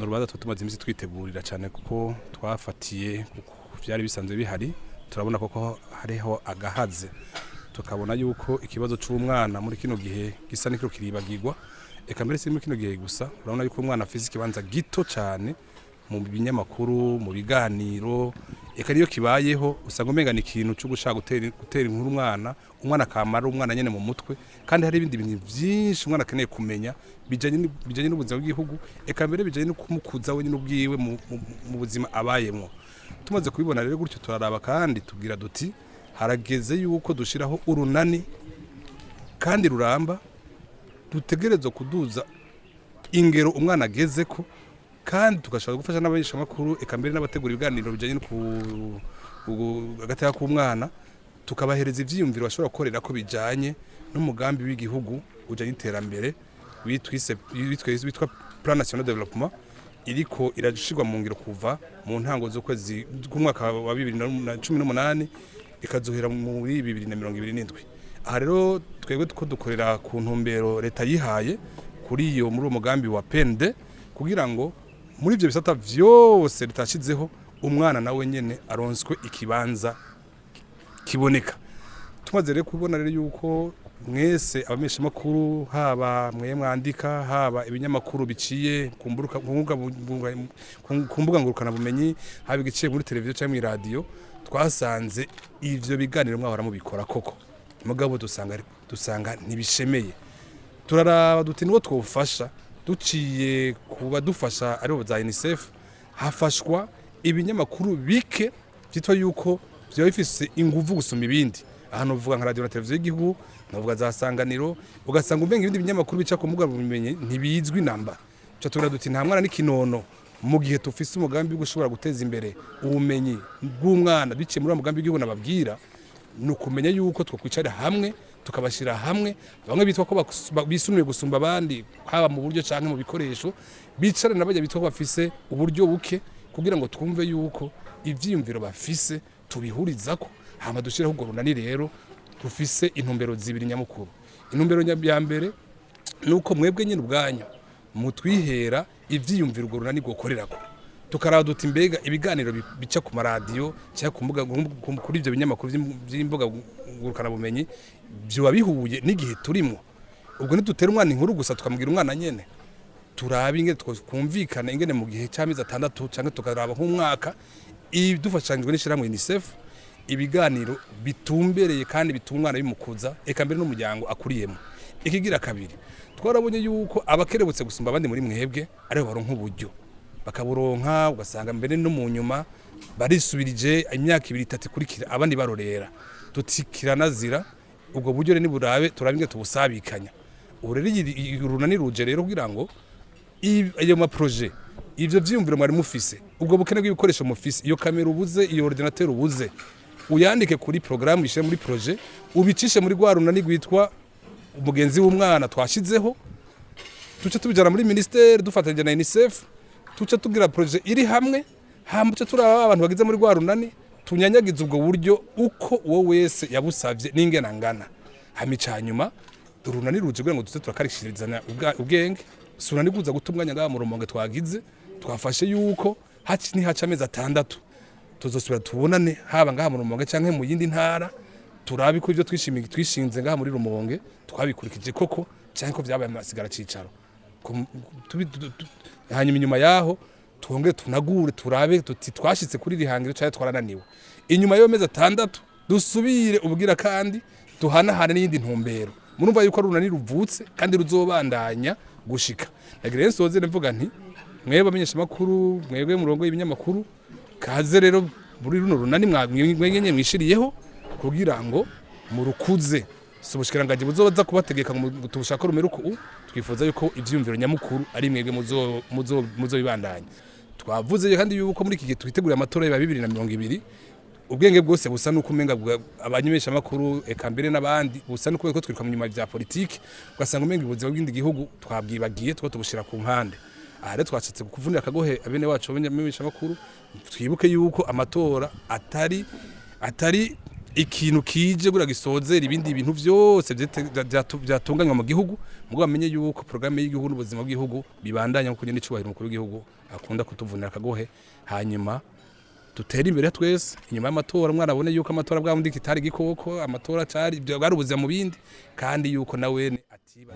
n'urubanza tumaze iminsi twitegurira cyane kuko twafatiye byari bisanzwe bihari turabona koko hariho agahaze tukabona yuko ikibazo cy'umwana muri kino gihe gisa n'ikiro kiribagirwa eka mbere si muri kino gihe gusa urabona yuko umwana afite ikibanza gito cyane mu binyamakuru mu biganiro eka niyo kibayeho usanga umenga ni ikintu cyo gushaka gutera inkuru umwana kamara umwana nyene mu mutwe kandi hari ibindi bintu byinshi umwana akeneye kumenya bijanye n'ubuzima bw'igihugu eka mbere bijanye no kumukuza we n'ubwiwe mu buzima abayemo tumaze kubibona rero gutyo turaraba kandi tubwira duti harageze yuko dushiraho urunani kandi ruramba dutegerezwa kuduza ingero umwana ageze ko kandi tugashaka gufasha n'abanyesha makuru eka mbere n'abategura ibiganiro bijanye no agateka k'umwana tukabahereza ivyiyumviro bashobora gukorera ko bijanye n'umugambi w'igihugu ujanye iterambere witwa Plan National Development iriko irashirwa mu ngiro kuva mu ntango z'ukwezi k'umwaka wa 2018 ikazohera muri 2027. Aha rero twebwe tuko dukorera ku ntumbero leta yihaye kuri iyo muri umugambi wa PND kugira ngo muri ivyo bisata vyose litashizeho umwana nawe nyene aronswe ikibanza kiboneka. Tumaze rero kubona rero yuko mwese abamesha makuru haba mwe mwandika haba ibinyamakuru biciye kumbuga ngurukana bumenyi haba igiciye muri televiziyo cyangwa muri radio twasanze ivyo biganiro mwahora mubikora koko mugabo dusanga ntibishemeye turaraba duti niwo twofasha duciye kuba dufasha aribo za UNICEF hafashwa ibinyamakuru bike byitwa yuko byo bifise inguvu gusoma ibindi ahantu uvuga nka radio na televiziyo y'igihugu navuga za Sanganiro ugasanga umbenga ibindi binyamakuru bica ku mbuga bumenye ntibizwi namba cyo turara duti nta mwana n'ikinono mu gihe tufise umugambi gushobora guteza imbere ubumenyi bw'umwana biciye muri umugambi w'igihugu nababwira nukumenya yuko twokwicara hamwe tukabashira hamwe bamwe bitwa ko bisunuye gusumba abandi haba mu buryo canke mu bikoresho bicara nabajya bitwa ko bafise uburyo buke kugira ngo twumve yuko ivyiyumviro bafise tubihurizako hama dushiraho ubwo runani rero dufise intumbero zibiri nyamukuru. Intumbero ya mbere nuko mwebwe nyine ubwanyu mutwihera ivyiyumviro ubwo runani gokorerako tukaraba duti mbega ibiganiro bica ku maradiyo cyangwa ku mbuga kuri ivyo binyamakuru by'imbuga ngurukana bumenyi byo bihuye n'igihe turimo ubwo ntidutera umwana inkuru gusa tukamubwira umwana nyene turabe ingene twumvikana ingene mu gihe cy'amezi 6 cyangwa tukaraba nk'umwaka idufashanyijwe n'ishiramwe UNICEF ibiganiro bitumbereye kandi bitumwana bimukuza eka mbere n'umuryango akuriyemo. Ikigira kabiri twarabonye yuko abakerebutse gusumba abandi muri mwebwe ariho baronka uburyo bakaburonka ugasanga mbere no mu nyuma barisubirije imyaka 2-3 kurikira abandi barorera tutikira nazira ubwo buryo ni burabe turabinge tubusabikanya ubu rero urunani ruje rero kugira ngo ayo ma projet ivyo vyiyumviro mwari mufise ubwo bukene bw'ibikoresho mufise iyo kamera ubuze iyo ordinateur ubuze uyandike kuri programme ishe muri projet ubicishe muri gwa runani gwitwa umugenzi w'umwana twashizeho tuce tubijana muri ministère dufatanye na UNICEF tuce tugira projet iri hamwe hambuce turaba abantu bagize muri gwa runani tunyanyagiza ubwo buryo uko uwo wese yabusavye n'ingena ngana hamicanyuma urunani ruje kugira ngo tuze turakarishirizana ubwenge sura niguza gutumwanya ngaha mu Rumonge twagize twafashe yuko haca amezi 6 tuzosubira tubonane haba ngaha mu Rumonge canke mu yindi ntara turabi ko ivyo twishinze ngaha muri Rumonge twabikurikije koko canke ko vyabaye amasigara cicaro hanyuma inyuma yaho twongere tunagure turabe tuti twashitse kuri rihangiro cyane twarananiwe inyuma yo mezi 6 dusubire ubwira kandi duhanahane n'iyindi ntumbero murumva yuko runani ruvutse kandi ruzobandanya gushika nagire nsoze mvuga nti mwebwe amenyesha makuru mwebwe murongo y'ibinyamakuru kaze rero muri runo runani mwenyenye mwishiriyeho kugira ngo murukuze subushikiranganje buzoza kubategeka ngo tubushaka rumeruko twifuza yuko ivyumviro nyamukuru ari mwebwe muzo bibandanya twavuze kandi yuko muri iki gihe twitegura amatora ya 2020 ubwenge bwose busa nuko umenga abanyemesha makuru eka mbere n'abandi busa nuko twirika mu nyuma vya politike ugasanga umenga ubuzima bw'indi gihugu twabwibagiye two tubushira ku mpande aha rero twacitse kuvunira akagohe abene wacu abanyemesha makuru twibuke yuko amatora atari ikintu kije gura gisozera ibindi bintu byose byatunganywa mu gihugu mugo bamenye yuko programme y'igihugu n'ubuzima bw'igihugu bibandanya kuko nyine icubahiro umukuru w'igihugu akunda kutuvunira akagohe hanyuma tutera imbere twese inyuma y'amatora mwarabone yuko amatora bwamundi kitari gikoko amatora cyari bwari ubuzima mu bindi kandi yuko nawe atiba